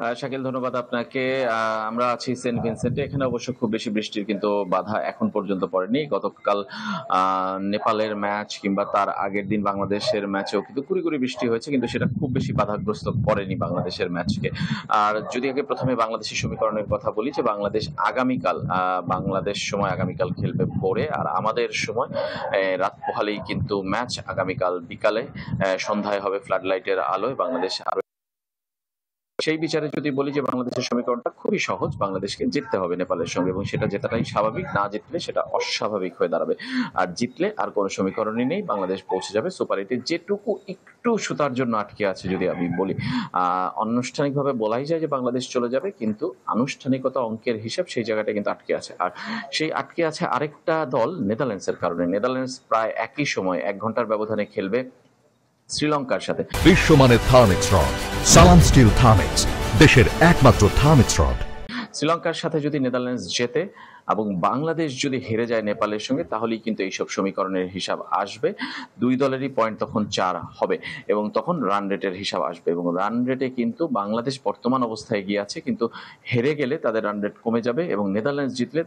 শাকিল, ধন্যবাদ আপনাকে। আমরা আছি সেন্ট ভিনসেন্টে। এখানে অবশ্য খুব বেশি বৃষ্টির কিন্তু বাধা এখন পর্যন্ত পড়েনি। গতকাল নেপালের ম্যাচ কিংবা তার আগের দিন বাংলাদেশের ম্যাচেও কিন্তু গুঁড়ি গুঁড়ি বৃষ্টি হয়েছে, কিন্তু সেটা খুব বেশি বাধাগ্রস্ত করেনি বাংলাদেশের ম্যাচকে। আর যদি আগে প্রথমে বাংলাদেশের সমীকরণের কথা বলি, যে বাংলাদেশ আগামীকাল বাংলাদেশ সময় আগামীকাল খেলবে ভোরে, আর আমাদের সময় রাত পোহালেই কিন্তু ম্যাচ। আগামীকাল বিকালে সন্ধ্যায় হবে ফ্লাড লাইটের আলোয় বাংলাদেশ। সেই বিচারে যদি বলি যে বাংলাদেশের সমীকরণটা খুবই সহজ, বাংলাদেশকে জিততে হবে নেপালের সঙ্গে, এবং সেটা জেতাটাই স্বাভাবিক। না জিতলে সেটা অস্বাভাবিক হয়ে দাঁড়াবে। আর জিতলে আর কোনো সমীকরণই নেই, বাংলাদেশ পৌঁছে যাবে সুপার এইটে। যেটুকু একটু সুতার জন্য আটকে আছে যদি আমি বলি, আনুষ্ঠানিকভাবে বলাই যায় যে বাংলাদেশ চলে যাবে, কিন্তু আনুষ্ঠানিকতা অঙ্কের হিসাব সেই জায়গাটা কিন্তু আটকে আছে। আর সেই আটকে আছে আরেকটা দল, নেদারল্যান্ডসের কারণে। নেদারল্যান্ডস প্রায় একই সময় 1 ঘন্টার ব্যবধানে খেলবে শ্রীলঙ্কার সাথে। বিশ্বমানের থার্মিক্স রড, সালাম স্টিল থার্মিক্স, দেশের একমাত্র থার্মিক্স রড। শ্রীলঙ্কার সাথে যদি নেদারল্যান্ডস জেতে এবং বাংলাদেশ যদি হেরে যায় নেপালের সঙ্গে, তাহলেই কিন্তু এইসব সমীকরণের হিসাব আসবে। দুই দলেরই পয়েন্ট তখন 4 হবে, এবং তখন রান রেটের হিসাব আসবে। এবং রান রেটে কিন্তু বাংলাদেশ বর্তমান অবস্থায় এগিয়ে আছে, কিন্তু হেরে গেলে তাদের রান রেট কমে যাবে, এবং নেদারল্যান্ডস জিতলে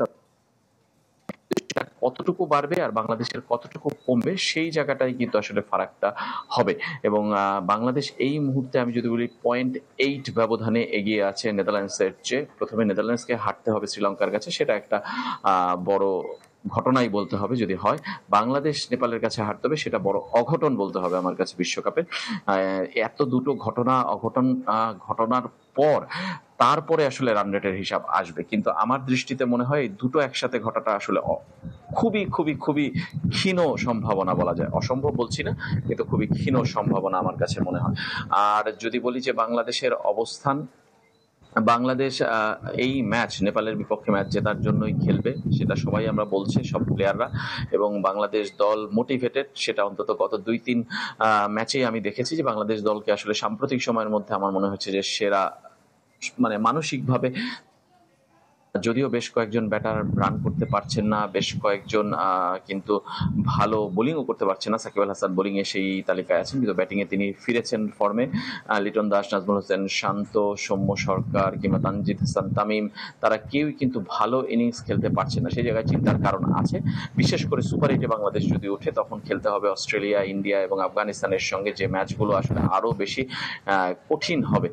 কতটুকু বাড়বে আর বাংলাদেশের কতটুকু কমবে, সেই জায়গাটাই কিন্তু আসলে ফারাকটা হবে। এবং বাংলাদেশ এই মুহূর্তে আমি যদি বলি 0.8 ব্যবধানে এগিয়ে আছে নেদারল্যান্ডসের চেয়ে। প্রথমে নেদারল্যান্ডসকে হারতে হবে শ্রীলঙ্কার কাছে, সেটা একটা বড় ঘটনাই বলতে হবে। যদি হয় বাংলাদেশ নেপালের কাছে হারতে হবে, সেটা বড় অঘটন বলতে হবে আমার কাছে বিশ্বকাপের। এত দুটো ঘটনার পর তারপরে আসলে রান রেটের হিসাব আসবে। কিন্তু আমার দৃষ্টিতে মনে হয় দুটো একসাথে ঘটাটা আসলে খুবই খুবই খুবই ক্ষীণ সম্ভাবনা বলা যায়। অসম্ভব বলছি না, কিন্তু খুবই ক্ষীণ সম্ভাবনা আমার কাছে মনে হয়। আর যদি বলি যে বাংলাদেশের অবস্থান, বাংলাদেশ এই ম্যাচ, নেপালের বিপক্ষে ম্যাচ জেতার জন্যই খেলবে, সেটা সবাই আমরা বলছি, সব প্লেয়াররা। এবং বাংলাদেশ দল মোটিভেটেড, সেটা অন্তত গত 2-3 ম্যাচেই আমি দেখেছি যে বাংলাদেশ দলকে আসলে সাম্প্রতিক সময়ের মধ্যে আমার মনে হচ্ছে যে সেরা, মানে মানসিকভাবে। যদিও বেশ কয়েকজন ব্যাটার রান করতে পারছেন না, বেশ কয়েকজন কিন্তু ভালো বোলিংও করতে পারছেন না। সাকিব আল হাসান বোলিং এ সেই তালিকায় আছেন, কিন্তু ব্যাটিং এ তিনি ফিরেছেন ফর্মে। লিটন দাস, নাজমুল হোসেন শান্ত, সৌম্য সরকার কিংবা তানজিদ হাসান তামিম, তারা কেউই কিন্তু ভালো ইনিংস খেলতে পারছে না। সেই জায়গায় চিন্তার কারণ আছে। বিশেষ করে সুপার এইটে বাংলাদেশ যদি ওঠে, তখন খেলতে হবে অস্ট্রেলিয়া, ইন্ডিয়া এবং আফগানিস্তানের সঙ্গে, যে ম্যাচগুলো আসলে আরো বেশি কঠিন হবে।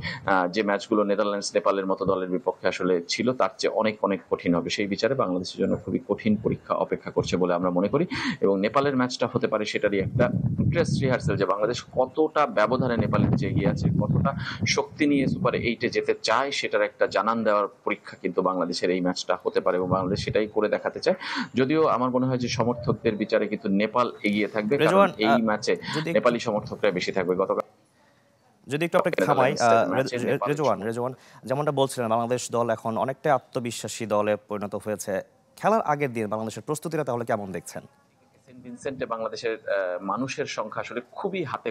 যে ম্যাচগুলো নেদারল্যান্ডস, নেপালের মতো দলের বিপক্ষে আসলে ছিল, তার চেয়ে অনেক অনেক কঠিন হবে। সেই বিচারে বাংলাদেশের জন্য খুবই কঠিন পরীক্ষা অপেক্ষা করছে বলে আমরা মনে করি। এবং নেপালের ম্যাচটা হতে পারে সেটারই একটা ইন্টারেস্ট রিহার্সাল, যে বাংলাদেশ কতটা ব্যবধানে নেপালের চেয়ে এগিয়ে আছে, কতটা শক্তি নিয়ে সুপার এইটে যেতে চায়, সেটার একটা জানান দেওয়ার পরীক্ষা কিন্তু বাংলাদেশের এই ম্যাচটা হতে পারে, এবং বাংলাদেশ সেটাই করে দেখাতে চায়। যদিও আমার মনে হয় যে সমর্থকদের বিচারে কিন্তু নেপাল এগিয়ে থাকবে, কারণ এই ম্যাচে নেপালি সমর্থকরা বেশি থাকবে। গতকাল যদি একটু আপনাকে থামাই, রেজওয়ান যেমনটা বলছিলেন, বাংলাদেশ দল এখন অনেকটা আত্মবিশ্বাসী দলে পরিণত হয়েছে। খেলার আগের দিন বাংলাদেশের প্রস্তুতিটা তাহলে কেমন দেখছেন? সেন্ট ভিনসেন্টে বাংলাদেশের মানুষের সংখ্যা আসলে খুবই হাতে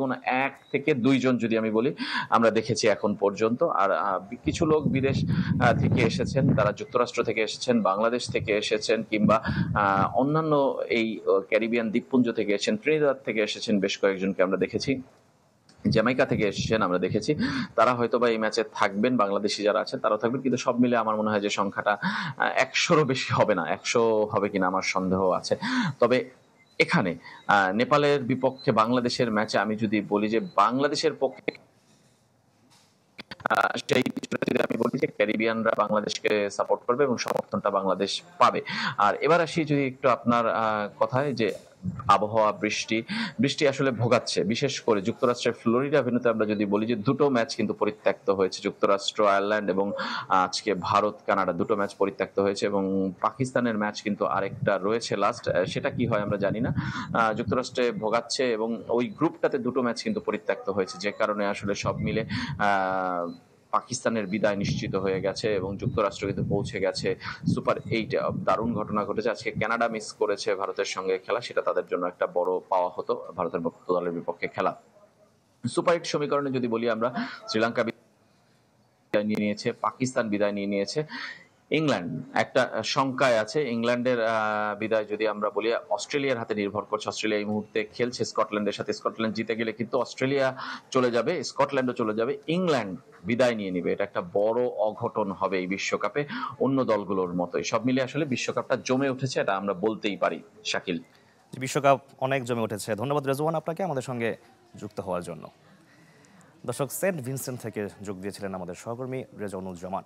গোনা 1 থেকে 2 জন যদি আমি বলি আমরা দেখেছি এখন পর্যন্ত। আর কিছু লোক বিদেশ থেকে এসেছেন, তারা যুক্তরাষ্ট্র থেকে এসেছেন, বাংলাদেশ থেকে এসেছেন, কিংবা অন্যান্য এই ক্যারিবিয়ান দ্বীপপুঞ্জ থেকে এসেছেন, ত্রিনিদাদ থেকে এসেছেন, বেশ কয়েকজনকে আমরা দেখেছি, জ্যামাইকা থেকে এসেছেন আমরা দেখেছি। তারা হয়তো বা এই ম্যাচে থাকবেন, বাংলাদেশি যারা আছেন তারাও থাকবেন, কিন্তু সব মিলে আমার মনে হয় যে সংখ্যাটা 100-রও বেশি হবে না। 100 হবে কিনা আমার সন্দেহ আছে। তবে এখানে নেপালের বিপক্ষে বাংলাদেশের ম্যাচে আমি যদি বলি যে বাংলাদেশের পক্ষে, সেই বিষয়টা যদি আমি বলি যে ক্যারিবিয়ানরা বাংলাদেশকে সাপোর্ট করবে এবং সমর্থনটা বাংলাদেশ পাবে। আর এবার আসি যদি একটু আপনার কথায়, যে আবহাওয়া, বৃষ্টি আসলে ভোগাচ্ছে। বিশেষ করে যুক্তরাষ্ট্রের ফ্লোরিডা ভেন্যুতে আমরা যদি বলি যে দুটো ম্যাচ কিন্তু পরিত্যক্ত হয়েছে, যুক্তরাষ্ট্র আয়ারল্যান্ড এবং আজকে ভারত কানাডা, দুটো ম্যাচ পরিত্যক্ত হয়েছে, এবং পাকিস্তানের ম্যাচ কিন্তু আরেকটা রয়েছে লাস্ট, সেটা কি হয় আমরা জানি না। যুক্তরাষ্ট্রে ভোগাচ্ছে, এবং ওই গ্রুপটাতে দুটো ম্যাচ কিন্তু পরিত্যক্ত হয়েছে, যে কারণে আসলে সব মিলে পাকিস্তানের বিদায় নিশ্চিত হয়ে গেছে, এবং যুক্তরাষ্ট্র কিন্তু পৌঁছে গেছে সুপার এইটে। দারুণ ঘটনা ঘটেছে। আজকে কানাডা মিস করেছে ভারতের সঙ্গে খেলা, সেটা তাদের জন্য একটা বড় পাওয়া হতো, ভারতের দলের বিপক্ষে খেলা। সুপার এইট সমীকরণে যদি বলি আমরা, শ্রীলঙ্কা বিদায় নিয়ে নিয়েছে, পাকিস্তান বিদায় নিয়ে নিয়েছে। ইংল্যান্ড একটা শঙ্কায় আছে। ইংল্যান্ডের বিদায় যদি আমরা বলি, অস্ট্রেলিয়ার হাতে নির্ভর করছে। অস্ট্রেলিয়া এই মুহূর্তে খেলছে স্কটল্যান্ডের সাথে। স্কটল্যান্ড জিতে গেলে কিন্তু অস্ট্রেলিয়া চলে যাবে, স্কটল্যান্ডও চলে যাবে, ইংল্যান্ড বিদায় নিয়ে নিবে। এটা একটা বড় অঘটন হবে এই বিশ্বকাপে, অন্য দলগুলোর মতোই। সব মিলিয়ে আসলে বিশ্বকাপটা জমে উঠেছে, এটা আমরা বলতেই পারি। শাকিল, বিশ্বকাপ অনেক জমে উঠেছে। ধন্যবাদ রেজওয়ান আপনাকে আমাদের সঙ্গে যুক্ত হওয়ার জন্য। দর্শক, সেন্ট ভিনসেন্ট থেকে যোগ দিয়েছিলেন আমাদের সহকর্মী রেজওয়ানুজ্জামান।